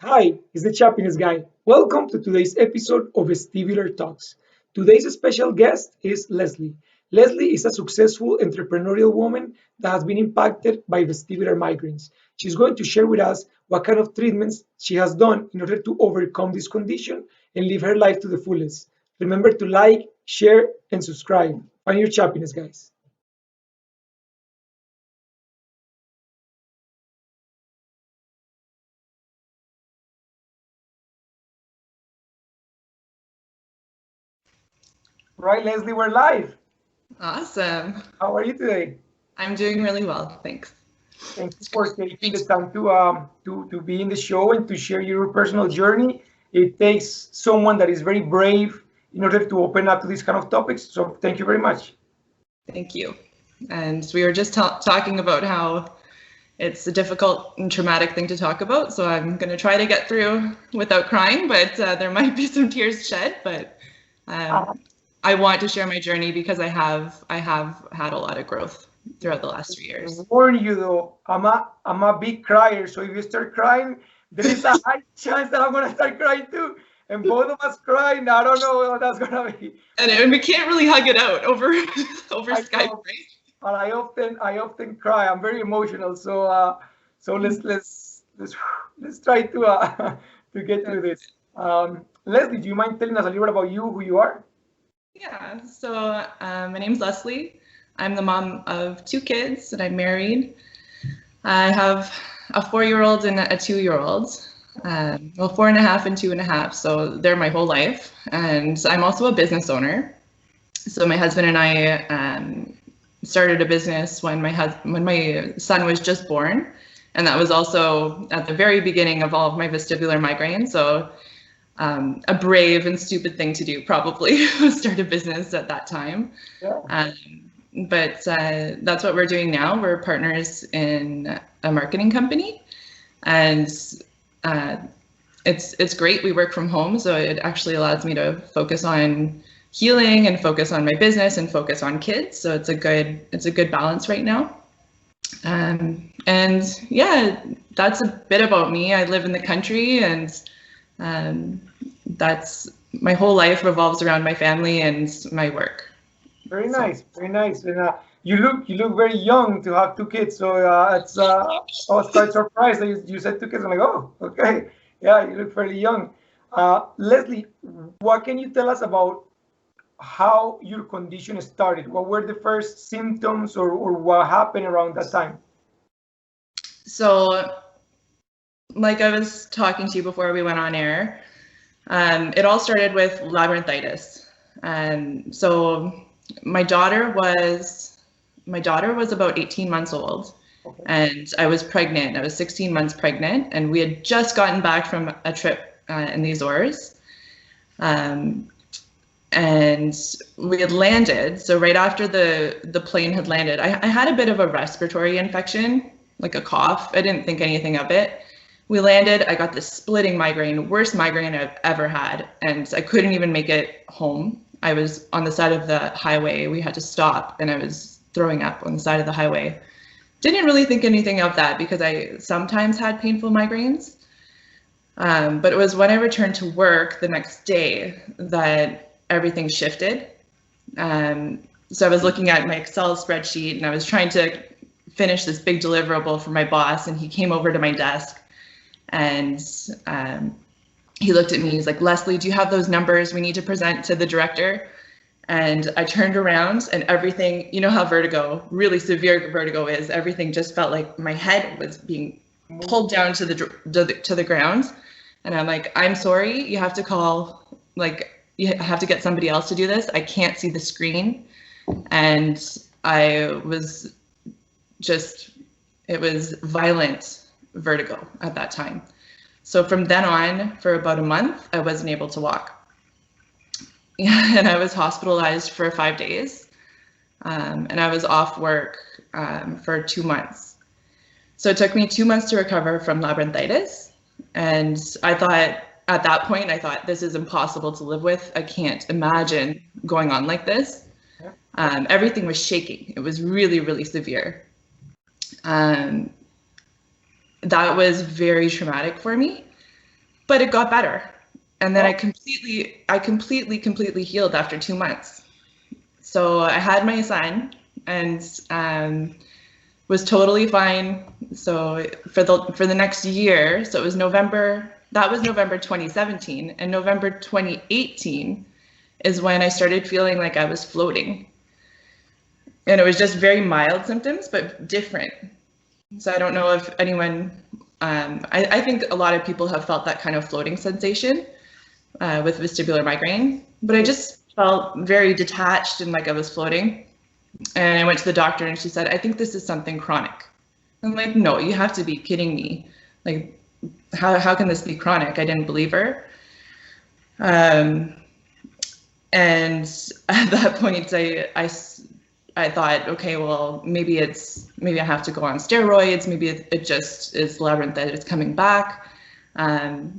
Hi, it's the Chappiness guy. Welcome to today's episode of Vestibular Talks. Today's special guest is Leslie. Leslie is a successful entrepreneurial woman that has been impacted by vestibular migraines. She's going to share with us what kind of treatments she has done in order to overcome this condition and live her life to the fullest. Remember to like, share, and subscribe. Find your Chappiness, guys. Right, Leslie, we're live. Awesome. How are you today? I'm doing really well, thanks. Thank you for taking the time to be in the show and to share your personal journey. It takes someone that is very brave in order to open up to these kind of topics. So thank you very much. Thank you. And we were just talking about how it's a difficult and traumatic thing to talk about, so I'm going to try to get through without crying, but there might be some tears shed, but I want to share my journey because I have had a lot of growth throughout the last 3 years. Warn you though, I'm a big crier, so if you start crying, there is a high chance that I'm gonna start crying too. And both of us crying, I don't know how that's gonna be. And we can't really hug it out over over Skype, know. right? And I often cry. I'm very emotional. So let's try to get through this. Leslie, do you mind telling us a little bit about you, who you are? Yeah, so my name's Leslie. I'm the mom of 2 kids and I'm married. I have a 4-year-old and a 2-year-old. Well, 4.5 and 2.5, so they're my whole life. And I'm also a business owner. So my husband and I started a business when my son was just born. And that was also at the very beginning of all of my vestibular migraines. So a brave and stupid thing to do probably was start a business at that time. Yeah. But that's what we're doing now. We're partners in a marketing company, and it's great. We work from home, so it actually allows me to focus on healing and focus on my business and focus on kids. So it's a good balance right now. And yeah, that's a bit about me. I live in the country, and that's my whole life revolves around my family and my work. Very nice, very nice. And you look very young to have 2 kids. So I was quite surprised that you said 2 kids. I'm like, oh, okay, yeah, you look fairly young. Leslie, what can you tell us about how your condition started? What were the first symptoms, or what happened around that time? So, like I was talking to you before we went on air, it all started with labyrinthitis. So my daughter was about 18 months old, Okay. and I was pregnant. I was 16 months pregnant, and we had just gotten back from a trip in the Azores. And we had landed. So right after the plane had landed, I had a bit of a respiratory infection, like a cough. I didn't think anything of it. We landed, I got this splitting migraine, worst migraine I've ever had, and I couldn't even make it home. I was on the side of the highway. We had to stop, and I was throwing up on the side of the highway. Didn't really think anything of that because I sometimes had painful migraines. But it was when I returned to work the next day that everything shifted. So I was looking at my Excel spreadsheet, and I was trying to finish this big deliverable for my boss, and he came over to my desk. And he looked at me, he's like, Leslie, do you have those numbers we need to present to the director? And I turned around, and everything, you know how really severe vertigo is, everything just felt like my head was being pulled down to the ground. And I'm like, I'm sorry, you have to you have to get somebody else to do this. I can't see the screen. And it was violent vertigo at that time. So from then on, for about a month, I wasn't able to walk. And I was hospitalized for 5 days. And I was off work for 2 months. So it took me 2 months to recover from labyrinthitis. And at that point, I thought, this is impossible to live with. I can't imagine going on like this. Everything was shaking. It was really, really severe. That was very traumatic for me. but it got better. And then Oh. I completely healed after 2 months. So I had my son and was totally fine. So for the next year, so it was November, that was November 2017, and November 2018 is when I started feeling like I was floating. And it was just very mild symptoms, but different. So I don't know if anyone, I think a lot of people have felt that kind of floating sensation with vestibular migraine, but I just felt very detached and like I was floating. And I went to the doctor and she said, I think this is something chronic. I'm like, no, you have to be kidding me. Like, how can this be chronic? I didn't believe her. And at that point, I thought, okay, well, maybe I have to go on steroids. Maybe it just is labyrinthitis coming back.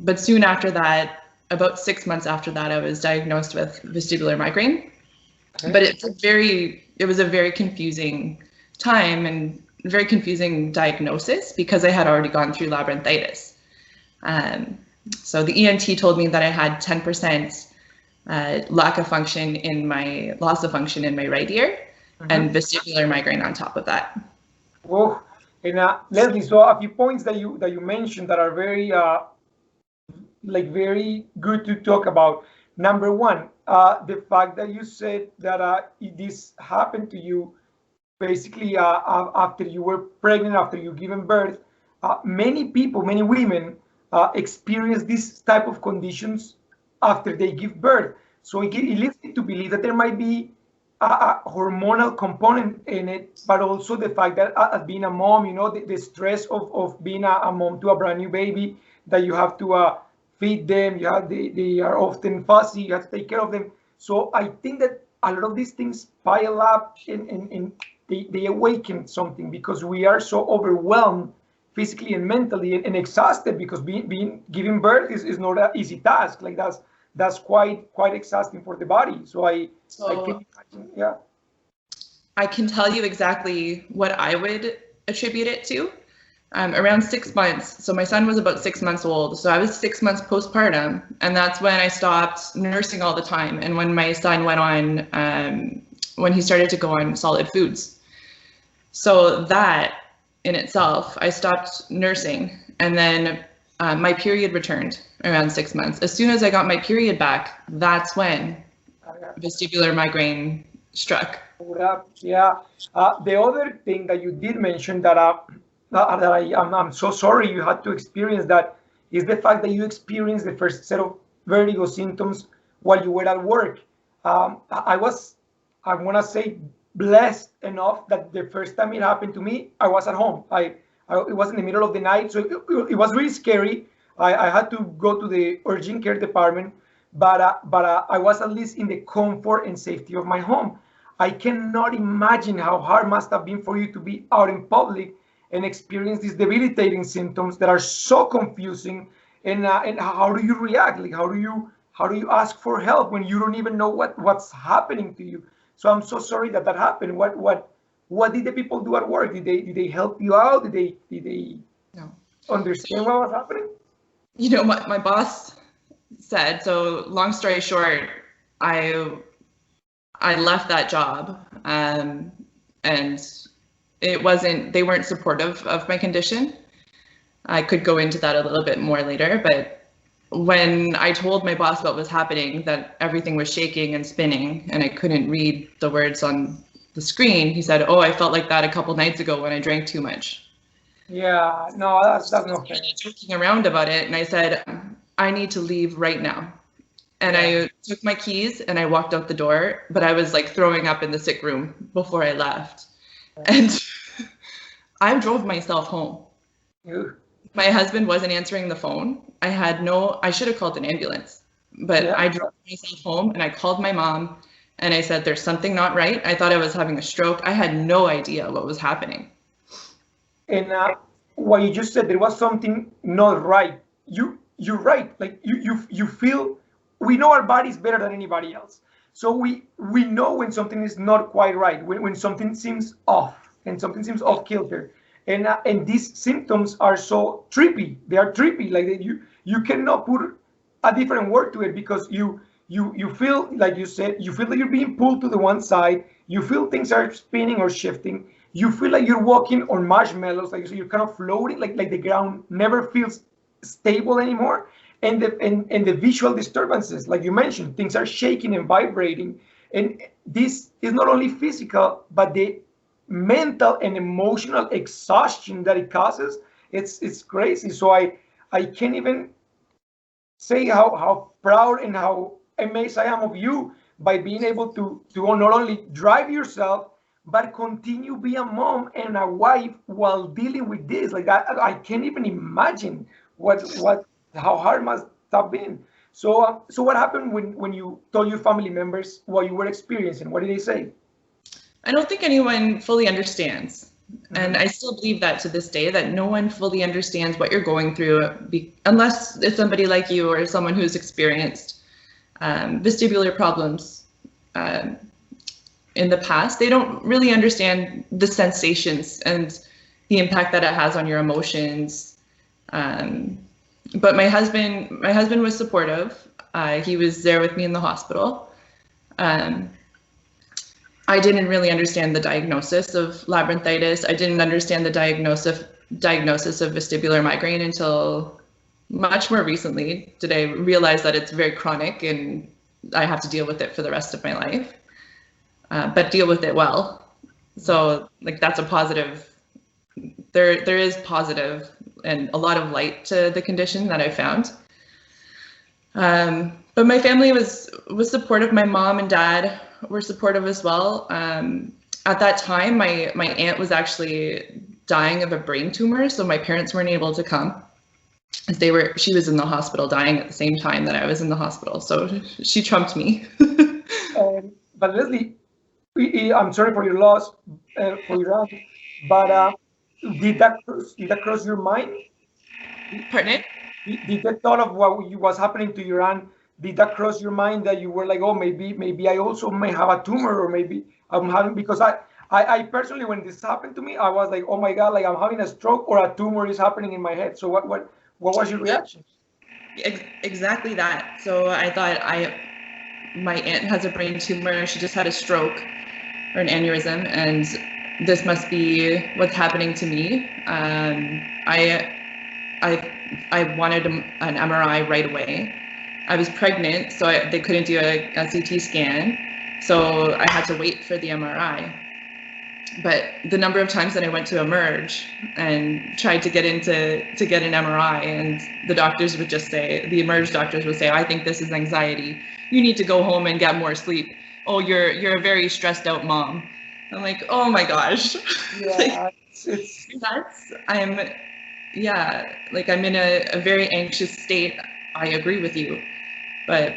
But soon after that, about 6 months after that, I was diagnosed with vestibular migraine. Okay. But it was a very confusing time and very confusing diagnosis because I had already gone through labyrinthitis. So the ENT told me that I had 10% loss of function in my right ear, and vestibular migraine on top of that. Whoa. And Leslie, so a few points that you mentioned that are very very good to talk about. Number one, the fact that you said that this happened to you basically after you were pregnant, after you given birth. Many people, many women experience this type of conditions after they give birth. So it leads me to believe that there might be a hormonal component in it, but also the fact that as being a mom, the stress of being a mom to a brand new baby, that you have to feed them, they are often fussy, you have to take care of them. So I think that a lot of these things pile up and they awaken something, because we are so overwhelmed physically and mentally and exhausted, because giving birth is not an easy task. Like that's quite exhausting for the body. So I can imagine, yeah. I can tell you exactly what I would attribute it to. Around 6 months. So my son was about 6 months old. So I was 6 months postpartum, and that's when I stopped nursing all the time. And when my son went on, when he started to go on solid foods. So that in itself, I stopped nursing, and then my period returned around 6 months. As soon as I got my period back, that's when vestibular migraine struck. Yeah. The other thing that you did mention that I'm so sorry you had to experience that is the fact that you experienced the first set of vertigo symptoms while you were at work. I want to say, blessed enough that the first time it happened to me, I was at home. It was in the middle of the night, so it was really scary. I had to go to the urgent care department, but I was at least in the comfort and safety of my home. I cannot imagine how hard it must have been for you to be out in public and experience these debilitating symptoms that are so confusing. And how do you react? Like, how do you ask for help when you don't even know what's happening to you? So I'm so sorry that happened. What did the people do at work? Did they help you out? Did they understand what was happening? You know what my boss said. So long story short, I left that job, and they weren't supportive of my condition. I could go into that a little bit more later, but when I told my boss what was happening, that everything was shaking and spinning and I couldn't read the words on the screen, he said, "Oh, I felt like that a couple nights ago when I drank too much." Yeah, no, that's not fair. Joking around about it, and I said, "I need to leave right now." And I took my keys and I walked out the door, but I was like throwing up in the sick room before I left. And I drove myself home. My husband wasn't answering the phone. I should have called an ambulance, but I drove myself home and I called my mom and I said, "There's something not right." I thought I was having a stroke. I had no idea what was happening. And what you just said, there was something not right. You're right. Like you feel, we know our bodies better than anybody else. So we know when something is not quite right, when something seems off and something seems off kilter. And these symptoms are so trippy. They are trippy. Like you cannot put a different word to it, because you feel, like you said, you feel that you're being pulled to the one side. You feel things are spinning or shifting. You feel like you're walking on marshmallows, like you say, you're kind of floating, like the ground never feels stable anymore. And the visual disturbances, like you mentioned, things are shaking and vibrating. And this is not only physical, but the mental and emotional exhaustion that it causes. It's crazy. So I can't even say how proud and how amazed I am of you by being able to not only drive yourself, but continue being a mom and a wife while dealing with this. Like I can't even imagine what how hard must have been. So what happened when you told your family members what you were experiencing? What did they say? I don't think anyone fully understands. And I still believe that to this day, that no one fully understands what you're going through, unless it's somebody like you or someone who's experienced vestibular problems in the past. They don't really understand the sensations and the impact that it has on your emotions. But my husband was supportive. He was there with me in the hospital. I didn't really understand the diagnosis of labyrinthitis. I didn't understand the diagnosis of vestibular migraine until much more recently. Did I realize that it's very chronic and I have to deal with it for the rest of my life, but deal with it well. So like that's a positive. There is positive and a lot of light to the condition that I found. But my family was supportive. My mom and dad were supportive as well. At that time, my aunt was actually dying of a brain tumor, so my parents weren't able to come. She was in the hospital dying at the same time that I was in the hospital, so she trumped me. But Leslie, I'm sorry for your loss, for your aunt, but did that cross your mind? Pardon? Did that thought of what was happening to your aunt, did that cross your mind, that you were like, oh, maybe I also may have a tumor, or maybe I'm having, because I personally, when this happened to me, I was like, oh my God, like I'm having a stroke or a tumor is happening in my head. So what was your reaction? Exactly that. So I thought my aunt has a brain tumor. She just had a stroke or an aneurysm, and this must be what's happening to me. I wanted an MRI right away. I was pregnant, so they couldn't do a CT scan, so I had to wait for the MRI. But the number of times that I went to Emerge and tried to get to get an MRI, and the doctors would just say, the Emerge doctors would say, I think this is anxiety. You need to go home and get more sleep. Oh, you're a very stressed out mom. I'm like, oh my gosh. Yeah, I'm in a very anxious state. I agree with you, but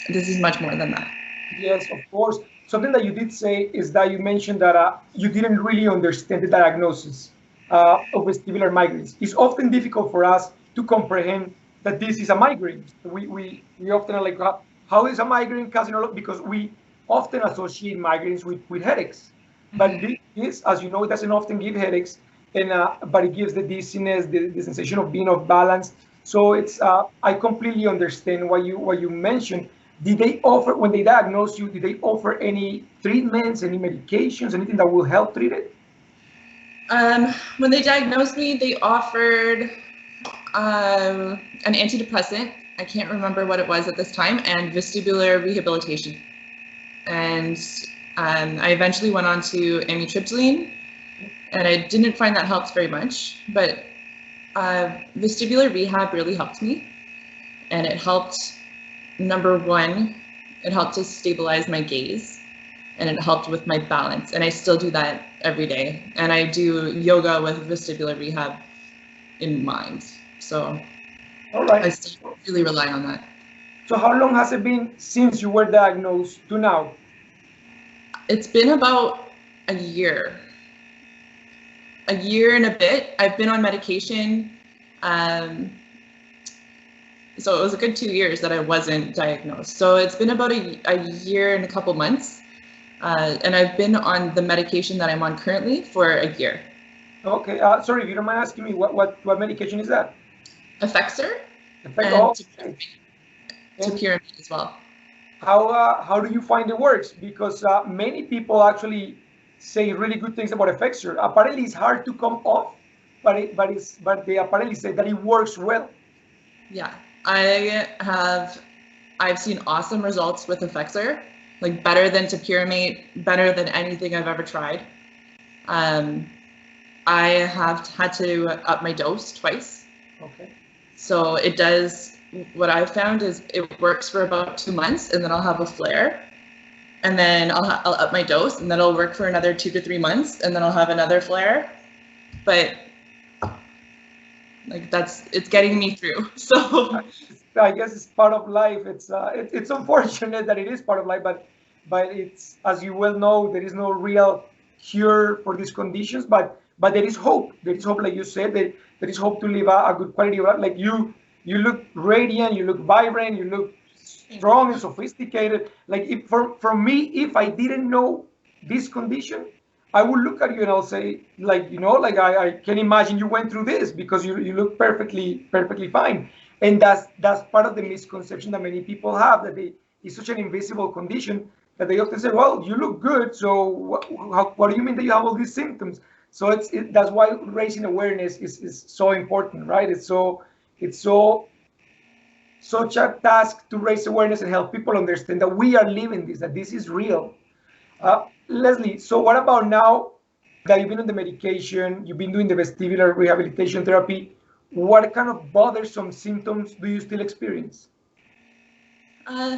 this is much more than that. Yes, of course. Something that you did say is that you mentioned that you didn't really understand the diagnosis of vestibular migraines. It's often difficult for us to comprehend that this is a migraine. We often are like, how is a migraine causing all of, because we often associate migraines with headaches. But this, as you know, it doesn't often give headaches, and but it gives the dizziness, the sensation of being off balance. So it's I completely understand what you mentioned. Did they offer, when they diagnosed you, did they offer any treatments, any medications, anything that will help treat it? When they diagnosed me, they offered an antidepressant. I can't remember what it was at this time, and vestibular rehabilitation. And I eventually went on to amitriptyline, and I didn't find that helped very much, but vestibular rehab really helped me, and it helped. Number one, it helped to stabilize my gaze, and it helped with my balance, and I still do that every day. And I do yoga with vestibular rehab in mind, so All right. I still really rely on that. So how long has it been since you were diagnosed to now? It's been about a year and a bit. I've been on medication. So it was a good 2 years that I wasn't diagnosed. So it's been about a year and a couple months. And I've been on the medication that I'm on currently for a year. Okay. Sorry, if you don't mind asking me, what medication is that? Effexor Effect. and Oh, okay. And topiramate as well. how do you find it works? Because many people actually say really good things about Effexor. Apparently, it's hard to come off, but they apparently say that it works well. Yeah, I've seen awesome results with Effexor, like better than topiramate, better than anything I've ever tried. Um, I have had to up my dose twice. Okay. So it does, what I've found is it works for about 2 months and then I'll have a flare. And then I'll up my dose and then it'll work for another 2 to 3 months and then I'll have another flare. But like it's getting me through. So I guess it's part of life. It's unfortunate that it is part of life, but it's, as you well know, there is no real cure for these conditions. But there is hope. There is hope, like you said. There is hope to live a good quality of life. Like you look radiant, you look vibrant, you look strong and sophisticated. Like if for me, if I didn't know this condition, I would look at you and I'll say, like, like I can imagine you went through this because you look perfectly fine. And that's part of the misconception that many people have, that it's such an invisible condition that they often say, well, you look good, so what do you mean that you have all these symptoms? So that's why raising awareness is so important, right? It's such a task to raise awareness and help people understand that we are living this, that this is real. Leslie, so what about now that you've been on the medication, you've been doing the vestibular rehabilitation therapy? What kind of bothersome symptoms do you still experience? uh,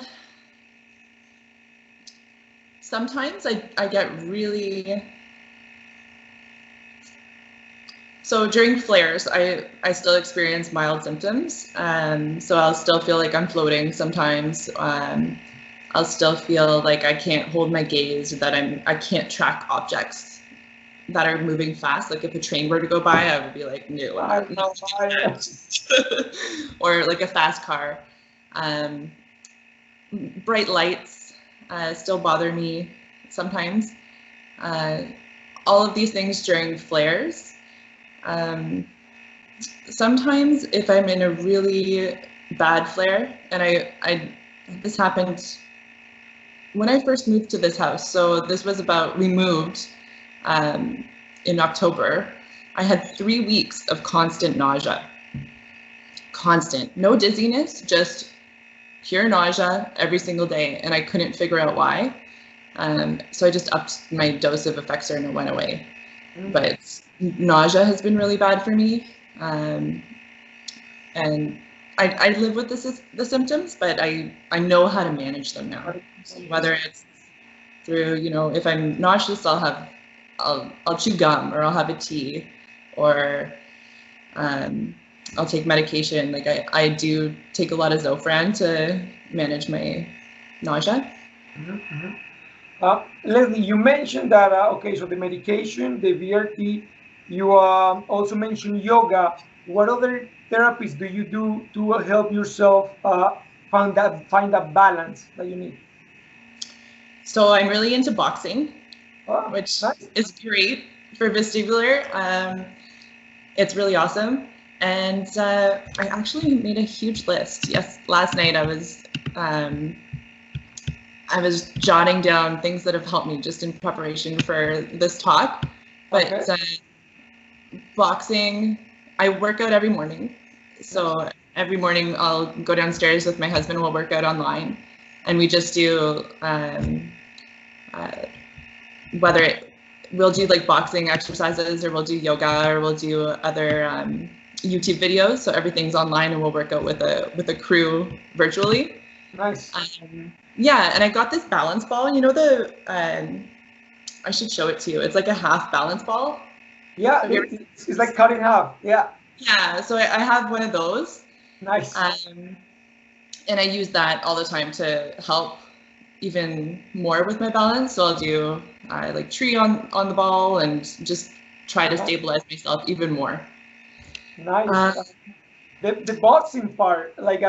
sometimes I get really, so during flares, I still experience mild symptoms. So I'll still feel like I'm floating sometimes. I'll still feel like I can't hold my gaze, or that I can't track objects that are moving fast. Like if a train were to go by, I would be like, no, I'm not or like a fast car. Um, Bright lights still bother me sometimes. Uh, all of these things during flares. Sometimes if I'm in a really bad flare, and this happened when I first moved to this house. So this was we moved in October. I had 3 weeks of constant nausea. Constant. No dizziness, just pure nausea every single day. And I couldn't figure out why. So I just upped my dose of Effexor and it went away. But nausea has been really bad for me. And I live with the symptoms, but I know how to manage them now. Whether it's through, if I'm nauseous, I'll chew gum, or I'll have a tea, or I'll take medication. Like I do take a lot of Zofran to manage my nausea. Leslie, you mentioned that, okay, so the medication, the VRT, you also mentioned yoga. What other therapies do you do to help yourself find that balance that you need? So I'm really into boxing, which nice. is great for vestibular. It's really awesome. And I actually made a huge list. Yes, last night I was jotting down things that have helped me just in preparation for this talk. But okay. Boxing, I work out every morning. So every morning I'll go downstairs with my husband, we'll work out online. And we just do, we'll do like boxing exercises, or we'll do yoga, or we'll do other YouTube videos. So everything's online, and we'll work out with a crew virtually. Nice. Yeah, and I got this balance ball. I should show it to you. It's like a half balance ball. Yeah, it's like cut in half. Yeah. Yeah, so I have one of those. Nice. And I use that all the time to help even more with my balance. So I'll do like tree on the ball and just try to stabilize myself even more. Nice. The boxing part, like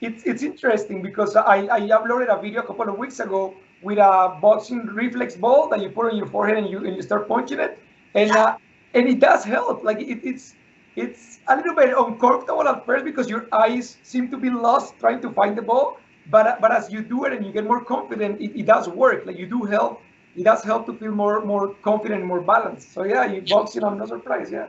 it's interesting because I uploaded a video a couple of weeks ago with a boxing reflex ball that you put on your forehead and you start punching it, and and it does help. Like it's a little bit uncomfortable at first because your eyes seem to be lost trying to find the ball. But as you do it and you get more confident, it does work. Like you do help. It does help to feel more confident and more balanced. So yeah, you boxing, I'm not surprised. Yeah.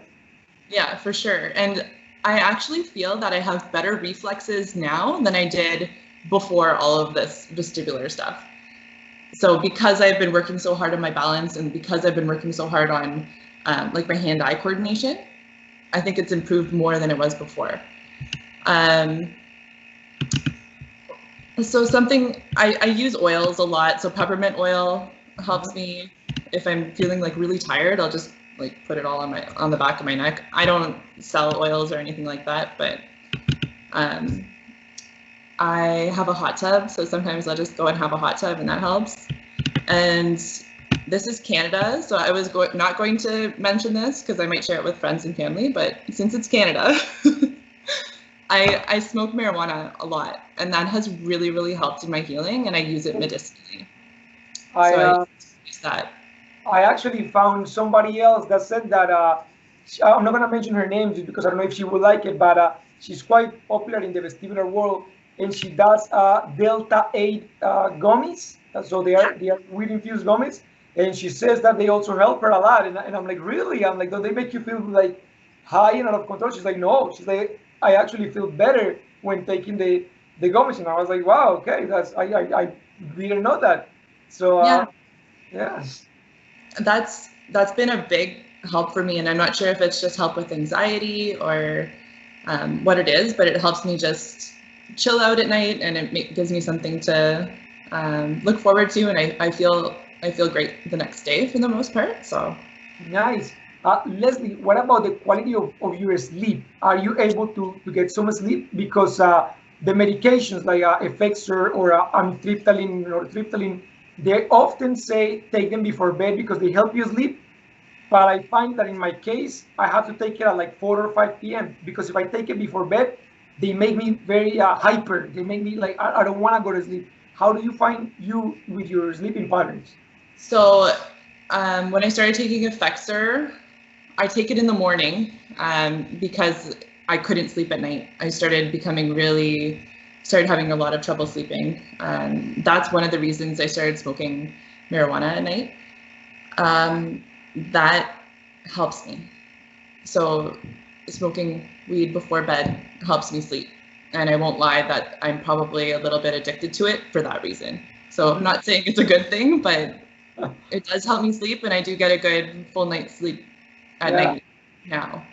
Yeah, for sure. And I actually feel that I have better reflexes now than I did before all of this vestibular stuff. So because I've been working so hard on my balance and because I've been working so hard on like my hand-eye coordination, I think it's improved more than it was before. So something, I use oils a lot. So peppermint oil helps me. If I'm feeling like really tired, I'll just like put it all on the back of my neck. I don't sell oils or anything like that, but I have a hot tub, so sometimes I'll just go and have a hot tub and that helps. And this is Canada, so I was not going to mention this because I might share it with friends and family, but since it's Canada, I smoke marijuana a lot, and that has really, really helped in my healing, and I use it medicinally. I use that. I actually found somebody else that said that, I'm not going to mention her name just because I don't know if she would like it, but she's quite popular in the vestibular world, and she does Delta 8 gummies. So they are weed infused gummies, and she says that they also help her a lot. And I'm like, really? I'm like, do they make you feel like high and out of control? She's like, no. She's like, I actually feel better when taking the gummies. And I was like, wow, okay, I didn't know that. So yeah. That's been a big help for me, and I'm not sure if it's just help with anxiety or what it is, but it helps me just chill out at night, and it gives me something to look forward to, and I feel great the next day for the most part. So nice. Leslie, what about the quality of your sleep? Are you able to get some sleep? Because the medications like Effexor or amitriptyline or triptyline, they often say take them before bed because they help you sleep. But I find that in my case, I have to take it at like 4 or 5 p.m. because if I take it before bed, they make me very hyper. They make me like, I don't want to go to sleep. How do you find you with your sleeping patterns? So when I started taking Effexor, I take it in the morning because I couldn't sleep at night. I started having a lot of trouble sleeping. That's one of the reasons I started smoking marijuana at night. That helps me. So smoking weed before bed helps me sleep. And I won't lie that I'm probably a little bit addicted to it for that reason. So I'm not saying it's a good thing, but it does help me sleep, and I do get a good full night's sleep at night now.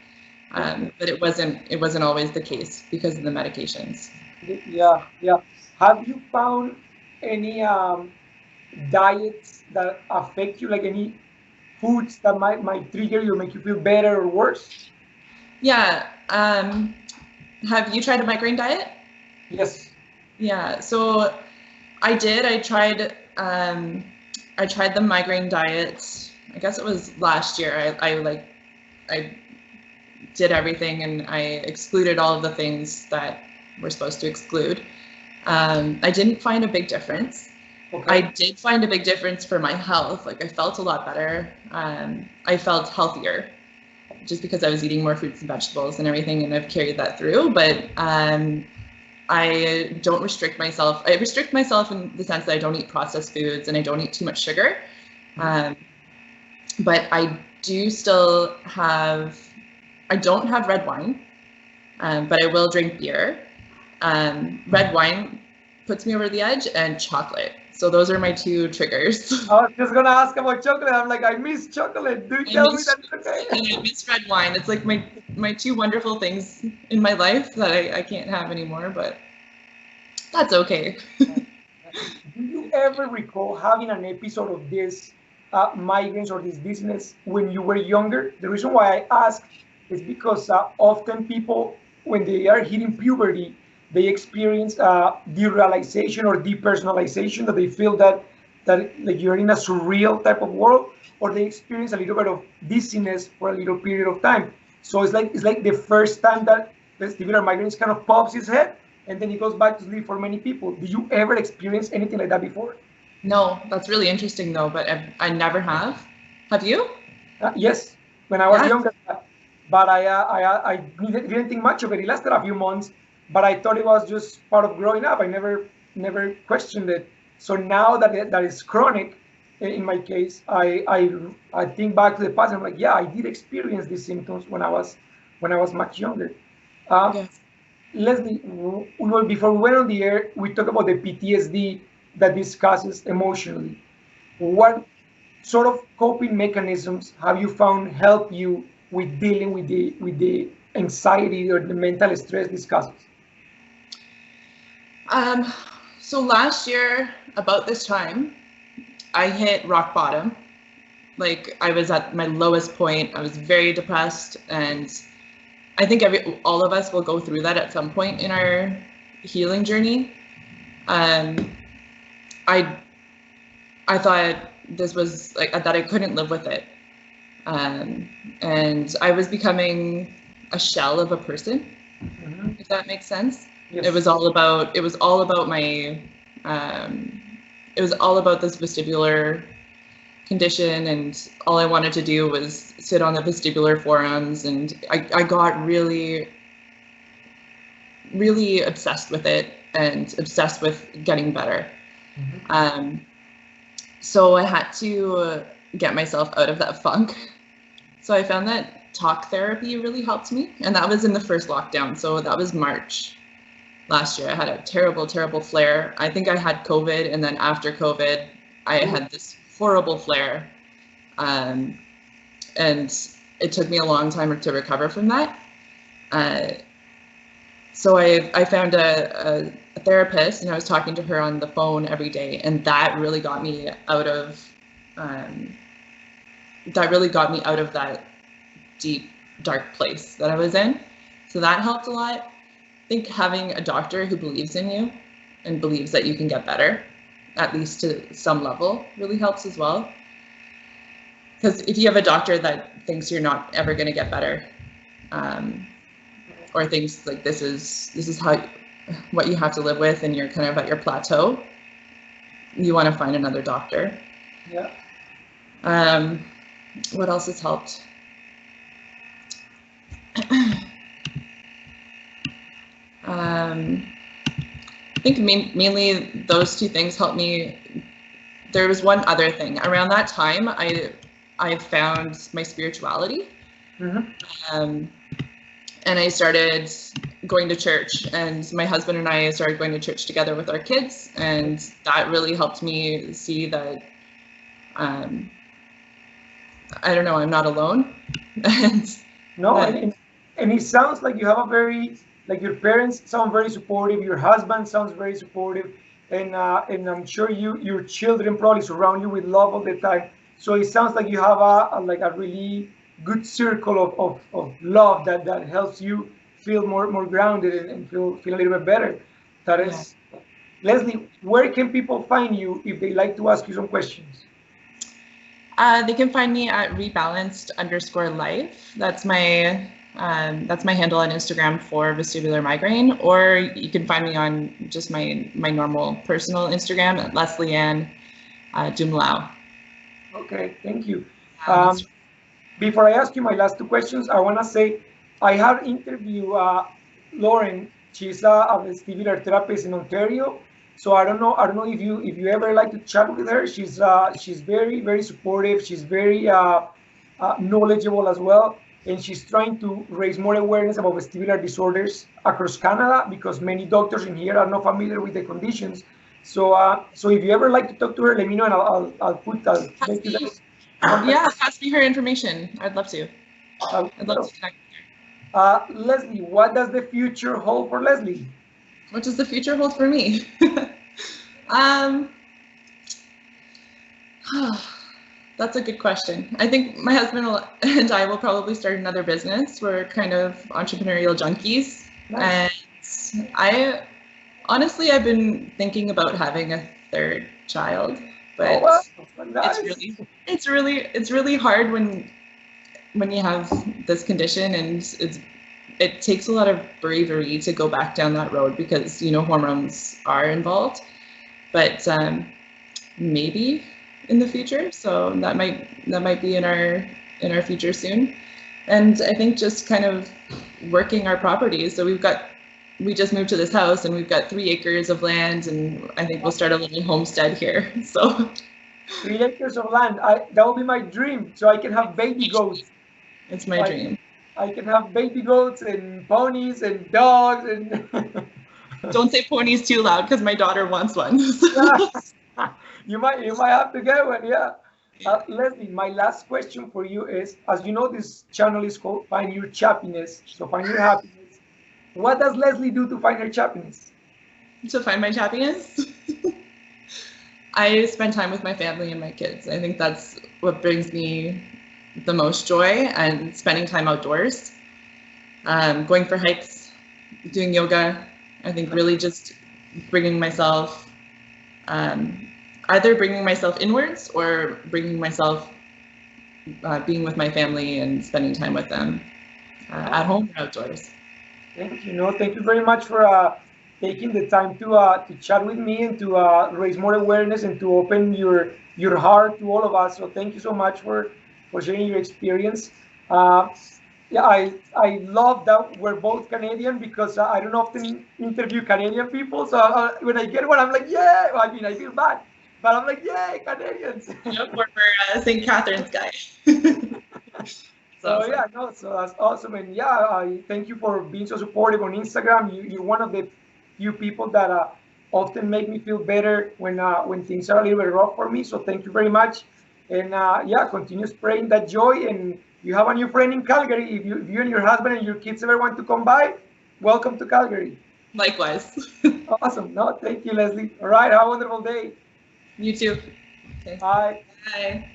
But it wasn't always the case because of the medications. Yeah. Have you found any diets that affect you, like any foods that might trigger you or make you feel better or worse? Yeah. Have you tried a migraine diet? Yes. Yeah. So I did. I tried the migraine diet. I guess it was last year. I did everything, and I excluded all of the things that we're supposed to exclude. I didn't find a big difference. Okay. I did find a big difference for my health. Like I felt a lot better. I felt healthier just because I was eating more fruits and vegetables and everything, and I've carried that through. But I don't restrict myself. I restrict myself in the sense that I don't eat processed foods and I don't eat too much sugar. But I do still have, I don't have red wine, but I will drink beer. Red wine puts me over the edge, and chocolate. So those are my two triggers. I was just gonna ask about chocolate. I'm like, I miss chocolate. Do you tell me that's okay? And I miss red wine. It's like my two wonderful things in my life that I can't have anymore, but that's okay. Do you ever recall having an episode of this migraines or this dizziness when you were younger? The reason why I ask is because often people, when they are hitting puberty, they experience derealization or depersonalization, that they feel that like you're in a surreal type of world, or they experience a little bit of dizziness for a little period of time. So it's like the first time that vestibular migraines kind of pops his head, and then he goes back to sleep for many people. Did you ever experience anything like that before? No, that's really interesting though, but I never have. Have you? Yes. when I was Yeah. younger, but I didn't think much of it. It lasted a few months, but I thought it was just part of growing up. I never questioned it. So now that is chronic, in my case, I think back to the past. And I'm like, yeah, I did experience these symptoms when I was much younger. Uh, Yeah. Leslie, before we went on the air, we talked about the PTSD that discusses emotionally. What sort of coping mechanisms have you found help you with dealing with the anxiety or the mental stress discusses? Um, so last year, about this time, I hit rock bottom. Like I was at my lowest point. I was very depressed, and I think all of us will go through that at some point in our healing journey. Um, I I thought this was like that I couldn't live with it, and I was becoming a shell of a person, Mhm. if that makes sense. Yes. It was all about my it was all about this vestibular condition, and all I wanted to do was sit on the vestibular forums, and I got really obsessed with it and obsessed with getting better. So I had to get myself out of that funk. So I found that talk therapy really helped me, and that was in the first lockdown. So that was March last year. I had a terrible flare. I think I had COVID, and then after COVID, I had this horrible flare, and it took me a long time to recover from that. So I found a therapist, and I was talking to her on the phone every day, and that really got me out of that deep, dark place that I was in. So that helped a lot. I think having a doctor who believes in you and believes that you can get better, at least to some level, really helps as well. Because if you have a doctor that thinks you're not ever going to get better, or thinks like this is what you have to live with, and you're kind of at your plateau, you want to find another doctor. Yeah. What else has helped? I think mainly those two things helped me. There was one other thing. Around that time, I found my spirituality. Mm-hmm. And I started going to church, and my husband and I started going to church together with our kids, and that really helped me see that I don't know, I'm not alone. No, and it sounds like you have a very, like your parents sound very supportive, your husband sounds very supportive, and I'm sure your children probably surround you with love all the time. So it sounds like you have like a really good circle of love that helps you feel more grounded and feel a little bit better. That is, Leslie, where can people find you if they like to ask you some questions? They can find me at rebalanced_life. That's my handle on Instagram for vestibular migraine, or you can find me on just my normal personal Instagram at Leslie Ann Jumlau. Okay, thank you. Before I ask you my last two questions, I want to say I have interviewed Lauren. She's a vestibular therapist in Ontario. So I don't know if you ever like to chat with her. She's very supportive. She's very knowledgeable as well, and she's trying to raise more awareness about vestibular disorders across Canada because many doctors in here are not familiar with the conditions. So if you ever like to talk to her, let me know, and I'll make you guys contact. Yeah, pass me her information. I'd love to. I'd love to connect with her. Leslie, what does the future hold for Leslie? What does the future hold for me? That's a good question. I think my husband and I will probably start another business. We're kind of entrepreneurial junkies. Nice. And I've been thinking about having a third child, but nice. it's really hard when you have this condition, and it takes a lot of bravery to go back down that road because hormones are involved. But maybe in the future, so that might be in our in our future soon. And I think just kind of working our properties. So we just moved to this house and we've got 3 acres of land, and I think we'll start a little homestead here. So 3 acres of land. That will be my dream, so I can have baby goats. it's my I, dream. I can have baby goats and ponies and dogs and. Don't say ponies too loud because my daughter wants one. You might have to get one, yeah. Leslie, my last question for you is, as you know, this channel is called Find Your Chappiness, so find your happiness. What does Leslie do to find her chappiness? To find my happiness, I spend time with my family and my kids. I think that's what brings me the most joy, and spending time outdoors, going for hikes, doing yoga. I think really just bringing myself, either bringing myself inwards or bringing myself, being with my family and spending time with them at home or outdoors. Thank you. No, thank you very much for taking the time to chat with me and to raise more awareness and to open your heart to all of us. So thank you so much for sharing your experience. Uh, yeah, I love that we're both Canadian because I don't often interview Canadian people. So when I get one, I'm like, yeah. Well, I mean, I feel bad, but I'm like, yay, Canadians. Yep, we're St. Catherine's guy. So yeah, no, so that's awesome, and yeah, I thank you for being so supportive on Instagram. You're one of the few people that often make me feel better when things are a little bit rough for me. So thank you very much, and yeah, continue spreading that joy. And you have a new friend in Calgary. If you and your husband and your kids ever want to come by, welcome to Calgary. Likewise. Awesome. No, thank you, Leslie. All right, have a wonderful day. You too. Okay. Bye. Bye.